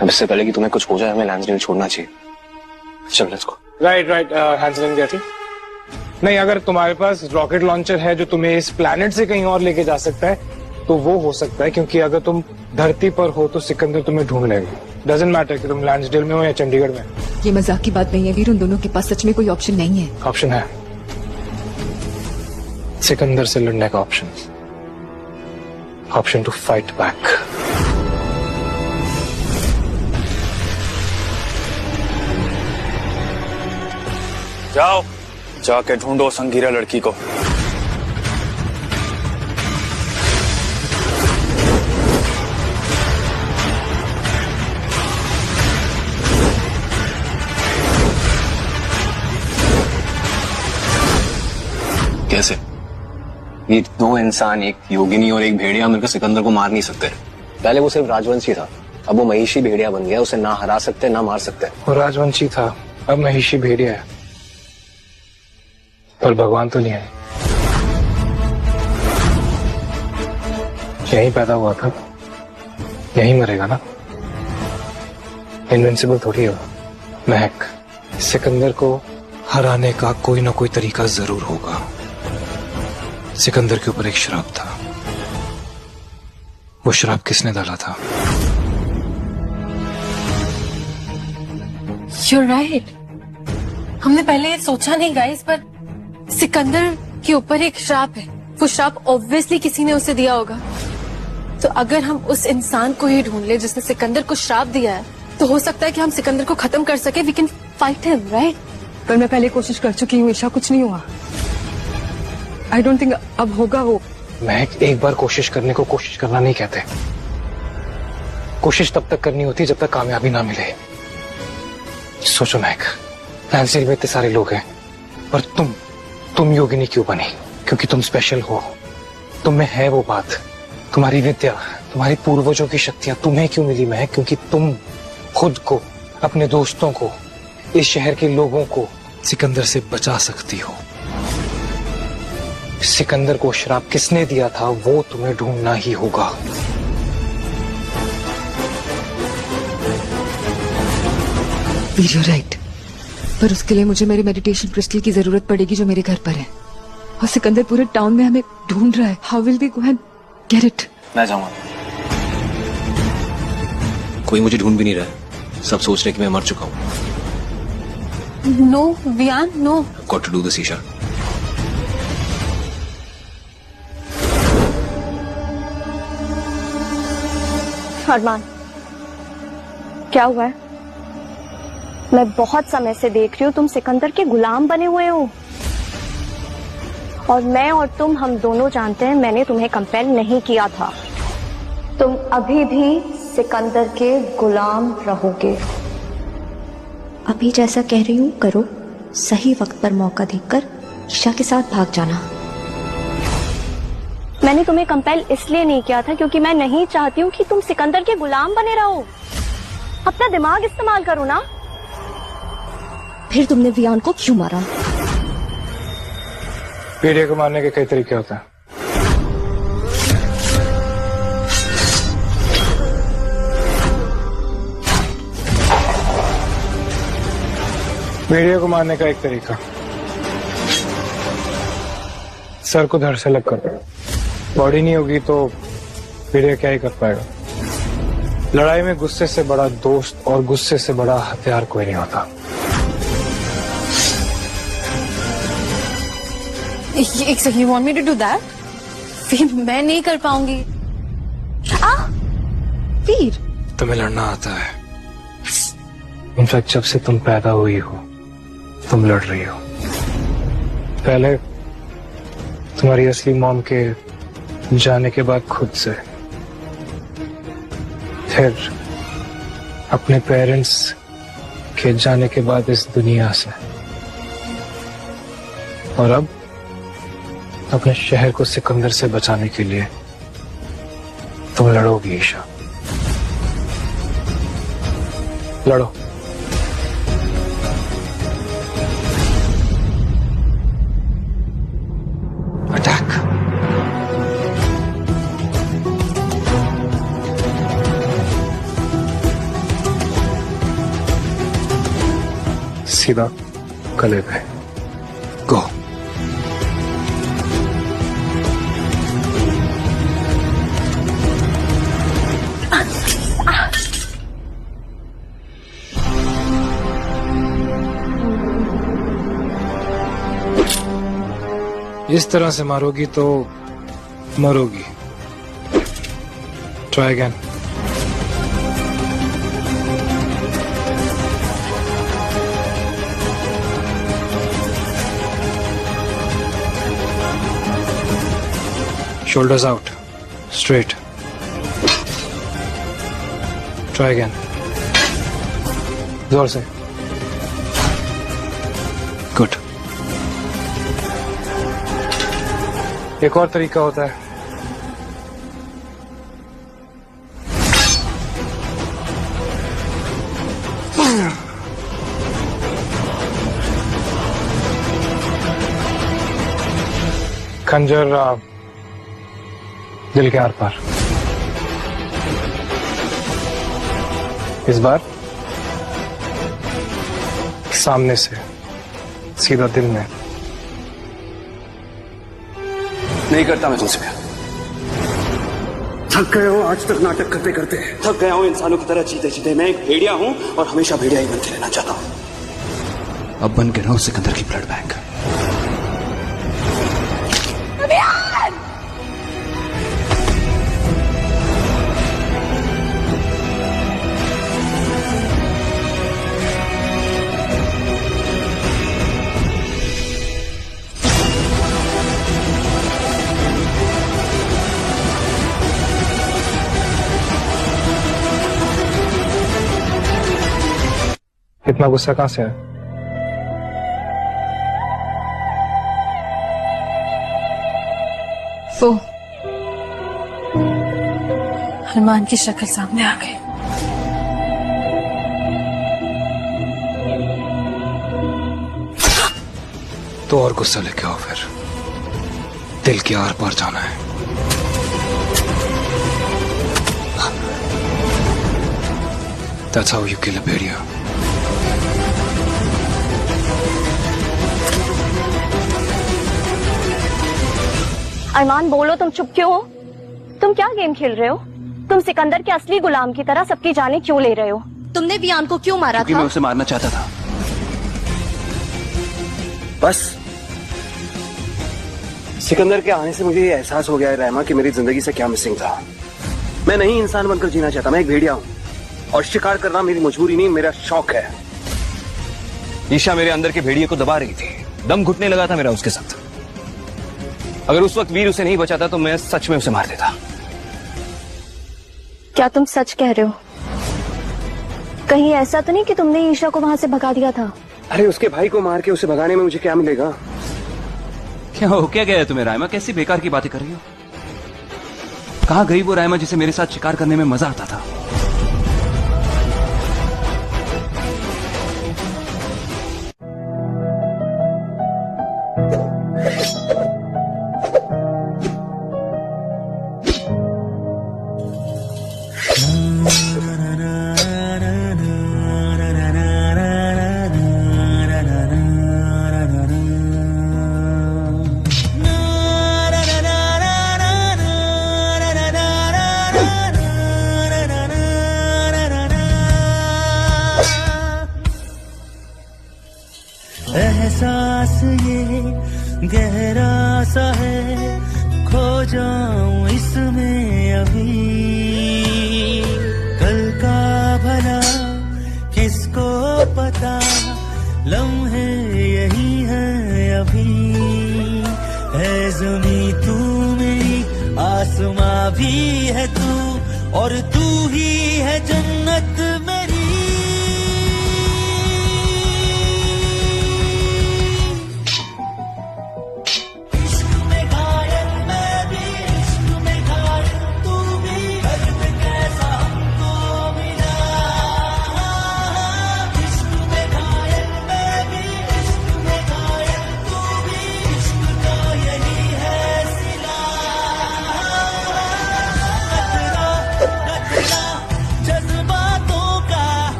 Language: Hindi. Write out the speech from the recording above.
अब इससे पहले कि तुम्हें कुछ हो जाए हमें लैंसडेल छोड़ना चाहिए। चल लेट्स गो। राइट हैंसलिन गेट इट। नहीं, अगर तुम्हारे पास रॉकेट लॉन्चर है जो तुम्हें इस प्लैनेट से कहीं और लेके जा सकता है तो वो हो सकता है, क्योंकि अगर तुम धरती पर हो तो सिकंदर तुम्हें ढूंढ लेगा। डजंट मैटर कि तुम लैंसडेल में हो या चंडीगढ़ में। ये मजाक की बात नहीं है वीर, उन दोनों के पास सच में कोई ऑप्शन नहीं है। ऑप्शन है, सिकंदर से लड़ने का option. Option to fight back. जाओ, जाके ढूंढो संगीरा लड़की को। कैसे? ये दो इंसान, एक योगिनी और एक भेड़िया, मिलकर सिकंदर को मार नहीं सकते। पहले वो सिर्फ राजवंशी था, अब वो महिषी भेड़िया बन गया। उसे ना हरा सकते ना मार सकते। वो राजवंशी था, अब महिषी भेड़िया है, पर भगवान तो नहीं है। यहीं पैदा हुआ था, यहीं मरेगा ना। इनविंसिबल थोड़ी हो। महक, सिकंदर को हराने का कोई ना कोई तरीका जरूर होगा। सिकंदर के ऊपर एक श्राप था। वो श्राप किसने डाला था? You're right. हमने पहले ये सोचा नहीं गाइस, पर सिकंदर के ऊपर एक श्राप है। वो श्राप ऑब्वियसली किसी ने उसे दिया होगा। तो अगर हम उस इंसान को ही ढूंढ ले जिसने सिकंदर को श्राप दिया है, तो हो सकता है कि हम सिकंदर को खत्म कर सके। We can fight him, right? पर मैं पहले कोशिश कर चुकी हूँ ईशा, कुछ नहीं हुआ। आई डोंट थिंक अब होगा वो। महक, एक बार कोशिश करने को कोशिश करना नहीं कहते। कोशिश तब तक करनी होती है जब तक कामयाबी ना मिले। सोचो महक, लैंसडेल में इतने सारे लोग हैं, पर तुम योगिनी क्यों बनी? क्योंकि तुम स्पेशल हो, तुम में है वो बात। तुम्हारी विद्या, तुम्हारी पूर्वजों की शक्तियां तुम्हें क्यों मिली महक? क्योंकि तुम खुद को, अपने दोस्तों को, इस शहर के लोगों को सिकंदर से बचा सकती हो। सिकंदर को श्राप किसने दिया था वो तुम्हें ढूंढना ही होगा। वीर, यू राइट, पर उसके लिए मुझे मेरे मेडिटेशन क्रिस्टल की जरूरत पड़ेगी जो मेरे घर पर है, और सिकंदर पूरे टाउन में हमें ढूंढ रहा है। How will we go and get it? मैं जाऊंगा। कोई मुझे ढूंढ भी नहीं रहा है, सब सोच रहे कि मैं मर चुका हूँ। No Viaan, no. Got to do this Isha. Armaan, क्या हुआ है? मैं बहुत समय से देख रही हूँ तुम सिकंदर के गुलाम बने हुए हो, और मैं और तुम, हम दोनों जानते हैं मैंने तुम्हें कंपेल नहीं किया था। तुम अभी भी सिकंदर के गुलाम रहोगे। अभी जैसा कह रही हूँ करो, सही वक्त पर मौका देखकर ईशा के साथ भाग जाना। मैंने तुम्हें कंपेल इसलिए नहीं किया था क्योंकि मैं नहीं चाहती हूँ कि तुम सिकंदर के गुलाम बने रहो। अपना दिमाग इस्तेमाल करो ना। फिर तुमने वियान को क्यों मारा? भेड़िया को मारने के कई तरीके होते हैं। भेड़िया को मारने का एक तरीका, सर को धड़ से लग कर। बॉडी नहीं होगी तो भेड़िया क्या ही कर पाएगा। लड़ाई में गुस्से से बड़ा दोस्त और गुस्से से बड़ा हथियार कोई नहीं होता। एक second, you want me to do that? फिर मैं नहीं कर पाऊंगी। वीर, तुम्हें लड़ना आता है। इनफैक्ट जब से तुम पैदा हुई हो तुम लड़ रही हो। पहले तुम्हारी असली मॉम के जाने के बाद खुद से, फिर अपने पेरेंट्स के जाने के बाद इस दुनिया से, और अब अपने शहर को सिकंदर से बचाने के लिए तुम लड़ोगी ईशा। लड़ो। अटैक। सीधा गले पे। गो। इस तरह से मारोगी तो मरोगी। Try again. Shoulders out, straight. Try again. जोर से। Good. एक और तरीका होता है। खंजर दिल के आर पार। इस बार सामने से सीधा दिल में। नहीं करता मैं तुमसे प्यार। थक गए हो आज तक नाटक करते करते। थक गया हूं इंसानों की तरह जीते जीते। मैं एक भेड़िया हूं और हमेशा भेड़िया ही बनते रहना चाहता हूं। अब बन के रहो सिकंदर की ब्लड बैंक। इतना गुस्सा कहां से है? वो हनुमान की शक्ल सामने आ गई। तो और गुस्सा लेके आओ फिर। दिल के आर पार जाना है। That's how you kill a भेड़िया। अरमान बोलो, तुम चुप क्यों हो? तुम क्या गेम खेल रहे हो? तुम सिकंदर के असली गुलाम की तरह सबकी जानें क्यों ले रहे हो? तुमने वियान को क्यों मारा क्योंकि था? मैं उसे मारना चाहता था। बस सिकंदर के आने से मुझे ये एहसास हो गया है रहमा कि मेरी जिंदगी से क्या मिसिंग था। मैं नहीं इंसान बनकर जीना चाहता। मैं एक भेड़िया हूं और शिकार करना मेरी मजबूरी नहीं, मेरा शौक है। ईशा मेरे अंदर के भेड़िए को दबा रही थी। दम घुटने लगा था मेरा उसके साथ। अगर उस वक्त वीर उसे नहीं बचाता तो मैं सच में उसे मार देता। क्या तुम सच कह रहे हो? कहीं ऐसा तो नहीं कि तुमने ईशा को वहां से भगा दिया था? अरे उसके भाई को मार के उसे भगाने में मुझे क्या मिलेगा? क्या हो क्या गया तुम्हें रायमा? कैसी बेकार की बातें कर रही हो? कहां गई वो रायमा जिसे मेरे साथ शिकार करने में मजा आता था? एहसास ये गहरा सा है, खो जाऊं इसमें अभी। कल का भला किसको पता, लम्हे यही है अभी। है ज़मीं तू मेरी, आसमां भी है तू, और तू ही है जन्नत